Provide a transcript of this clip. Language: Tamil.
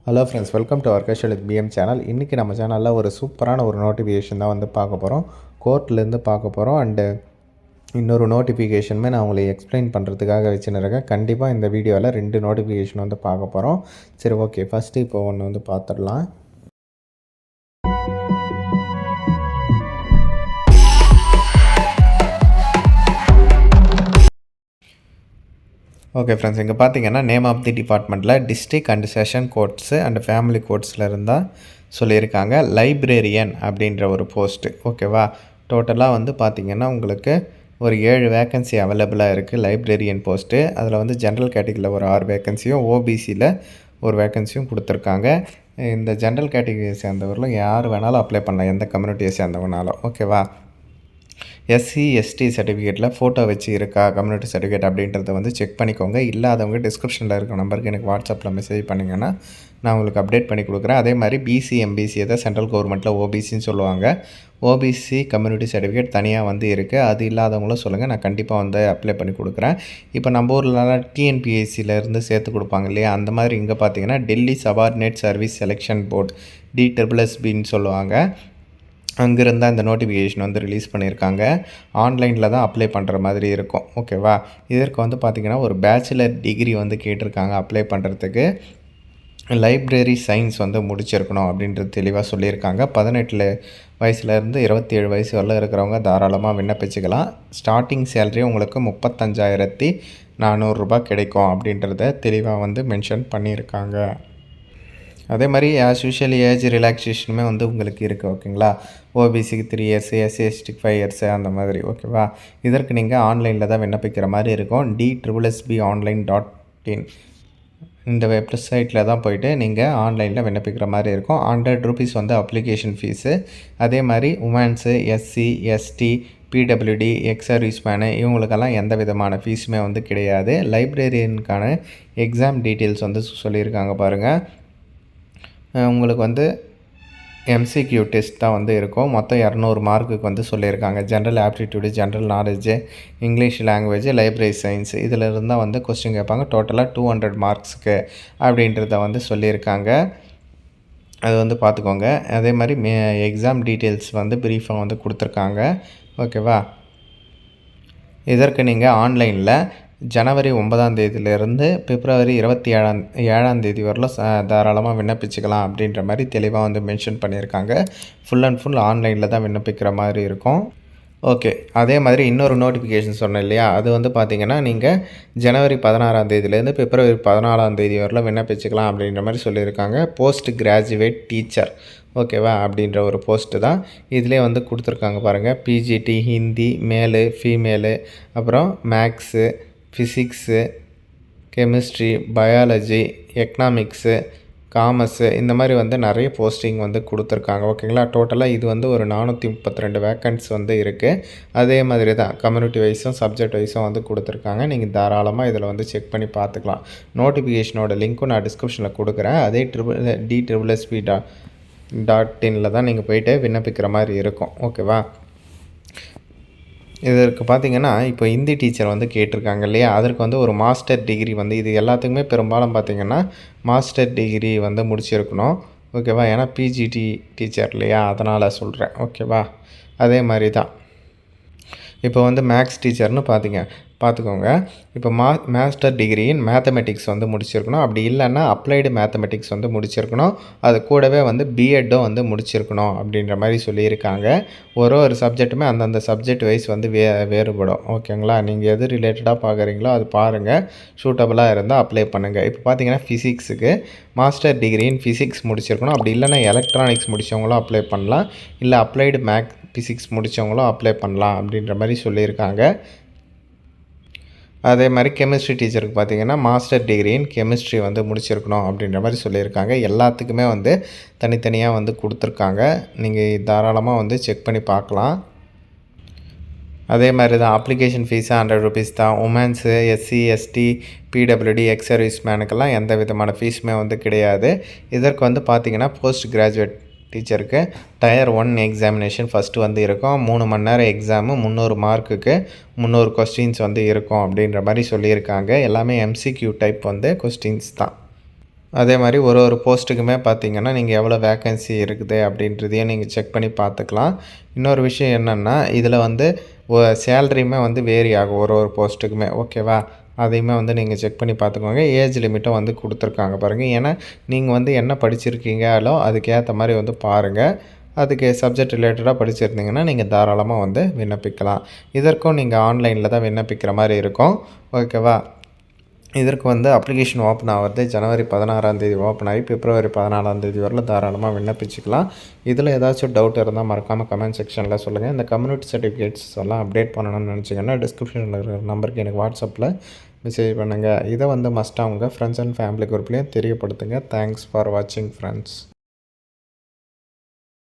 Hello friends, welcome to our casual with PM channel. இன்றைக்கி நம்ம சேனலில் ஒரு சூப்பரான ஒரு நோட்டிஃபிகேஷன் தான் வந்து பார்க்க போகிறோம். கோர்ட்லேருந்து பார்க்க போகிறோம். அண்டு இன்னொரு நோட்டிஃபிகேஷனுமே நான் உங்களுக்கு எக்ஸ்பிளைன் பண்ணுறதுக்காக வச்சுருக்கேன். கண்டிப்பாக இந்த வீடியோவில் 2 நோட்டிஃபிகேஷன் வந்து பார்க்க போகிறோம். சரி, ஓகே. ஃபஸ்ட்டு இப்போ ஒன்று வந்து பார்த்துடலாம். ஓகே ஃப்ரெண்ட்ஸ், இங்கே பார்த்தீங்கன்னா நேம் ஆஃப் தி டிபார்ட்மெண்ட்டில் district and session courts and family கோர்ட்ஸில் இருந்தால் சொல்லியிருக்காங்க. லைப்ரரியன் அப்படின்ற ஒரு போஸ்ட்டு. ஓகேவா, டோட்டலாக வந்து பார்த்திங்கன்னா உங்களுக்கு ஒரு 7 வேக்கன்சி அவைலபிளாக இருக்குது லைப்ரரியன் போஸ்ட்டு. அதில் வந்து ஜென்ரல் கேட்டகரியில் ஒரு 6 வேக்கன்சியும் ஓபிசியில் ஒரு வேக்கன்சியும் கொடுத்துருக்காங்க. இந்த ஜென்ரல் கேட்டகரியை சேர்ந்தவர்களும் யார் வேணாலும் அப்ளை பண்ணலாம், எந்த கம்யூனிட்டியை சேர்ந்தவனாலும். ஓகேவா, எஸ்சி எஸ்டி சர்டிஃபிகேட்டில் ஃபோட்டோ வச்சு இருக்கா கம்யூனிட்டி சர்டிஃபிகேட் அப்படின்றத வந்து செக் பண்ணிக்கோங்க. இல்லாதவங்க டிஸ்கிரிப்ஷனில் இருக்கிற நம்பருக்கு எனக்கு வாட்ஸ்அப்பில் மெசேஜ் பண்ணிங்கன்னா நான் உங்களுக்கு அப்டேட் பண்ணி கொடுக்குறேன். அதே மாதிரி பிசி எம்பிசியை தான் சென்ட்ரல் கவர்மெண்ட்டில் ஓபிசின்னு சொல்லுவாங்க. ஓபிசி கம்யூனிட்டி சர்டிஃபிகேட் தனியாக வந்து இருக்குது. அது இல்லாதவங்களும் சொல்லுங்கள், நான் கண்டிப்பாக வந்து அப்ளை பண்ணி கொடுக்குறேன். இப்போ நம்ம ஊரில் டிஎன்பிஎஸ்சியிலேருந்து சேர்த்து கொடுப்பாங்க இல்லையா, அந்த மாதிரி இங்கே பார்த்தீங்கன்னா Delhi subordinate service selection board DSSBன்னு சொல்லுவாங்க. அங்கேருந்து அந்த நோட்டிஃபிகேஷன் வந்து ரிலீஸ் பண்ணியிருக்காங்க. ஆன்லைனில் தான் அப்ளை பண்ணுற மாதிரி இருக்கும். ஓகேவா, இதற்கு வந்து பார்த்திங்கன்னா ஒரு பேச்சுலர் டிகிரி வந்து கேட்டிருக்காங்க அப்ளை பண்ணுறதுக்கு. லைப்ரரி சயின்ஸ் வந்து முடிச்சிருக்கணும் அப்படின்றது தெளிவாக சொல்லியிருக்காங்க. 18 வயசுலேருந்து 27 வயசு வரல இருக்கிறவங்க தாராளமாக விண்ணப்பிச்சுக்கலாம். ஸ்டார்டிங் சேலரி உங்களுக்கு 35,400 ரூபாய் கிடைக்கும் அப்படின்றத தெளிவாக வந்து மென்ஷன் பண்ணியிருக்காங்க. அதே மாதிரி ஆஸ் யூஷுவல் ஏஜ் ரிலாக்ஸேஷனுமே வந்து உங்களுக்கு இருக்குது. ஓகேங்களா, ஓபிசிக்கு 3 இயர்ஸ், எஸ்சி எஸ்டிக்கு 5 இயர்ஸு அந்த மாதிரி. ஓகேவா, இதற்கு நீங்கள் ஆன்லைனில் தான் விண்ணப்பிக்கிற மாதிரி இருக்கும். DSSBonline.in இந்த வெப்சைட்டில் தான் போய்ட்டு நீங்கள் ஆன்லைனில் விண்ணப்பிக்கிற மாதிரி இருக்கும். 100 ரூபீஸ் வந்து அப்ளிகேஷன் ஃபீஸு. அதே மாதிரி உமன்ஸு, எஸ்சி எஸ்டி, பிடபிள்யூடி, எக்ஸர்வீஸ்மேனு இவங்களுக்கெல்லாம் எந்த விதமான ஃபீஸுமே வந்து கிடையாது. லைப்ரரியனுக்கான எக்ஸாம் டீட்டெயில்ஸ் வந்து சொல்லியிருக்காங்க பாருங்கள். உங்களுக்கு வந்து எம்சிக்யூ டெஸ்ட் தான் வந்து இருக்கும். மொத்தம் 200 மார்க்குக்கு வந்து சொல்லியிருக்காங்க. General aptitude, general knowledge, English language, library science இதில் இருந்தால் வந்து கொஸ்டின் கேட்பாங்க. டோட்டலாக 200 மார்க்ஸுக்கு அப்படின்றத வந்து சொல்லியிருக்காங்க. அது வந்து பார்த்துக்கோங்க. அதே மாதிரி எக்ஸாம் டீட்டெயில்ஸ் வந்து ப்ரீஃபாக வந்து கொடுத்துருக்காங்க. ஓகேவா, இதற்கு நீங்கள் ஆன்லைனில் ஜனவரி 9ஆம் தேதியிலேருந்து பிப்ரவரி 27ஆம் தேதி வரலும் தாராளமாக விண்ணப்பிச்சுக்கலாம் அப்படின்ற மாதிரி தெளிவாக வந்து மென்ஷன் பண்ணியிருக்காங்க. ஃபுல் அண்ட் ஃபுல் ஆன்லைனில் தான் விண்ணப்பிக்கிற மாதிரி இருக்கும். ஓகே, அதே மாதிரி இன்னொரு நோட்டிஃபிகேஷன் சொன்னேன் இல்லையா, அது வந்து பார்த்திங்கன்னா நீங்கள் ஜனவரி 16ஆம் தேதியிலேருந்து பிப்ரவரி 14ஆம் தேதி வரலும் விண்ணப்பிச்சுக்கலாம் அப்படின்ற மாதிரி சொல்லியிருக்காங்க. போஸ்ட் கிராஜுவேட் டீச்சர், ஓகேவா, அப்படின்ற ஒரு போஸ்ட்டு தான் இதிலே வந்து கொடுத்துருக்காங்க பாருங்கள். பிஜிடி, ஹிந்தி, மேலு ஃபீமேலு, அப்புறம் maths, physics, chemistry, biology, economics, commerce இந்த மாதிரி வந்து நிறைய போஸ்டிங் வந்து கொடுத்துருக்காங்க. ஓகேங்களா, டோட்டலாக இது வந்து ஒரு 432 வேக்கன்ஸ் வந்து இருக்குது. அதே மாதிரி தான் கம்யூனிட்டி வைஸும் சப்ஜெக்ட் வைஸும் வந்து கொடுத்துருக்காங்க. நீங்கள் தாராளமாக இதில் வந்து செக் பண்ணி பார்த்துக்கலாம். நோட்டிஃபிகேஷனோட லிங்க்கும் நான் டிஸ்கிரிப்ஷனில் கொடுக்குறேன். அதே DSSB.in தான் நீங்கள் போய்ட்டு விண்ணப்பிக்கிற மாதிரி இருக்கும். ஓகேவா, இதற்கு பார்த்திங்கன்னா இப்போ ஹிந்தி டீச்சர் வந்து கேட்டிருக்காங்க இல்லையா, அதற்கு வந்து ஒரு மாஸ்டர் டிகிரி வந்து இது எல்லாத்துக்குமே பெரும்பாலும் பார்த்திங்கன்னா மாஸ்டர் டிகிரி வந்து முடிச்சிருக்கணும். ஓகேவா, ஏன்னா பிஜிடி டீச்சர் இல்லையா, அதனால் சொல்கிறேன். ஓகேவா, அதே மாதிரி தான் இப்போ வந்து மேக்ஸ் டீச்சர்னு பார்த்துக்கோங்க. இப்போ மாஸ்டர் டிகிரி இன் மேத்தமெட்டிக்ஸ் வந்து முடிச்சிருக்கணும். அப்படி இல்லைன்னா அப்ளைடு மேத்தமெட்டிக்ஸ் வந்து முடிச்சிருக்கணும். அது கூடவே வந்து பிஎட்டும் வந்து முடிச்சிருக்கணும் அப்படின்ற மாதிரி சொல்லியிருக்காங்க. ஒரு சப்ஜெக்ட்டுமே அந்தந்த சப்ஜெக்ட் வைஸ் வந்து வேறுபடும். ஓகேங்களா, நீங்கள் எது ரிலேட்டடாக பார்க்குறீங்களோ அது பாருங்கள். சூட்டபுளாக இருந்தால் அப்ளை பண்ணுங்கள். இப்போ பார்த்தீங்கன்னா ஃபிசிக்ஸுக்கு மாஸ்டர் டிகிரி இன் ஃபிசிக்ஸ் முடிச்சிருக்கணும். அப்படி இல்லைன்னா எலக்ட்ரானிக்ஸ் முடித்தவங்களும் அப்ளை பண்ணலாம். இல்லை அப்ளைடு ஃபிசிக்ஸ் முடித்தவங்களும் அப்ளை பண்ணலாம் அப்படின்ற மாதிரி சொல்லியிருக்காங்க. அதே மாதிரி கெமிஸ்ட்ரி டீச்சருக்கு பார்த்திங்கன்னா மாஸ்டர் டிகிரி இன் கெமிஸ்ட்ரி வந்து முடிச்சிருக்கணும் அப்படின்ற மாதிரி சொல்லியிருக்காங்க. எல்லாத்துக்குமே வந்து தனித்தனியாக வந்து கொடுத்துருக்காங்க. நீங்கள் தாராளமாக வந்து செக் பண்ணி பார்க்கலாம். அதே மாதிரி தான் அப்ளிகேஷன் ஃபீஸு 100 ரூபீஸ் தான். Womens, SC ST, PWD, ex service மேனுக்கெல்லாம் எந்த விதமான ஃபீஸுமே வந்து கிடையாது. இதற்கு வந்து பார்த்திங்கன்னா போஸ்ட் கிராஜுவேட் டீச்சருக்கு டயர் 1 எக்ஸாமினேஷன் ஃபஸ்ட்டு வந்து இருக்கும். 3 மணி நேரம் எக்ஸாமு, 300 மார்க்குக்கு 300 கொஸ்டின்ஸ் வந்து இருக்கும் அப்படின்ற மாதிரி சொல்லியிருக்காங்க. எல்லாமே எம்சிக்யூ டைப் வந்து கொஸ்டின்ஸ் தான். அதே மாதிரி ஒரு போஸ்ட்டுக்குமே பார்த்தீங்கன்னா, நீங்கள் எவ்வளோ வேக்கன்சி இருக்குது அப்படின்றதையும் நீங்கள் செக் பண்ணி பார்த்துக்கலாம். இன்னொரு விஷயம் என்னென்னா, இதில் வந்து சேலரியுமே வந்து வேரி ஆகும் ஒரு போஸ்ட்டுக்குமே. ஓகேவா? அதையுமே வந்து நீங்கள் செக் பண்ணி பார்த்துக்கோங்க. ஏஜ் லிமிட்டும் வந்து குடுத்துருக்காங்க பாருங்கள். ஏன்னா, நீங்கள் வந்து என்ன படிச்சிருக்கீங்களோ அதுக்கேற்ற மாதிரி வந்து பாருங்கள். அதுக்கு சப்ஜெக்ட் ரிலேட்டடாக படிச்சிருந்தீங்கன்னா, நீங்கள் தாராளமா வந்து விண்ணப்பிக்கலாம். இதற்கும் நீங்கள் ஆன்லைனில் தான் விண்ணப்பிக்கிற மாரி இருக்கும். ஓகேவா? இதற்கு வந்து அப்ளிகேஷன் ஓப்பன் ஆவது ஜனவரி 16ஆம் தேதி ஓப்பன் ஆகி பிப்ரவரி 14ஆம் தேதி வரலும் தாராளமாக விண்ணப்பிச்சுக்கலாம். இதில் ஏதாச்சும் டவுட் இருந்தால் மறக்காமல் கமெண்ட் செக்ஷனில் சொல்லுங்கள். இந்த கம்யூனிட்டி சர்டிஃபிகேட்ஸ் எல்லாம் அப்டேட் பண்ணணும்னு நினச்சிங்கன்னா டிஸ்கிரிப்ஷனில் இருக்கிற நம்பருக்கு எனக்கு வாட்ஸ்அப்பில் மெசேஜ் பண்ணுங்கள். இதை வந்து மஸ்ட்டாக உங்கள் ஃப்ரெண்ட்ஸ் அண்ட் ஃபேமிலி குரூப்லேயும் தெரியப்படுத்துங்க. தேங்க்ஸ் ஃபார் வாட்சிங் ஃப்ரெண்ட்ஸ்.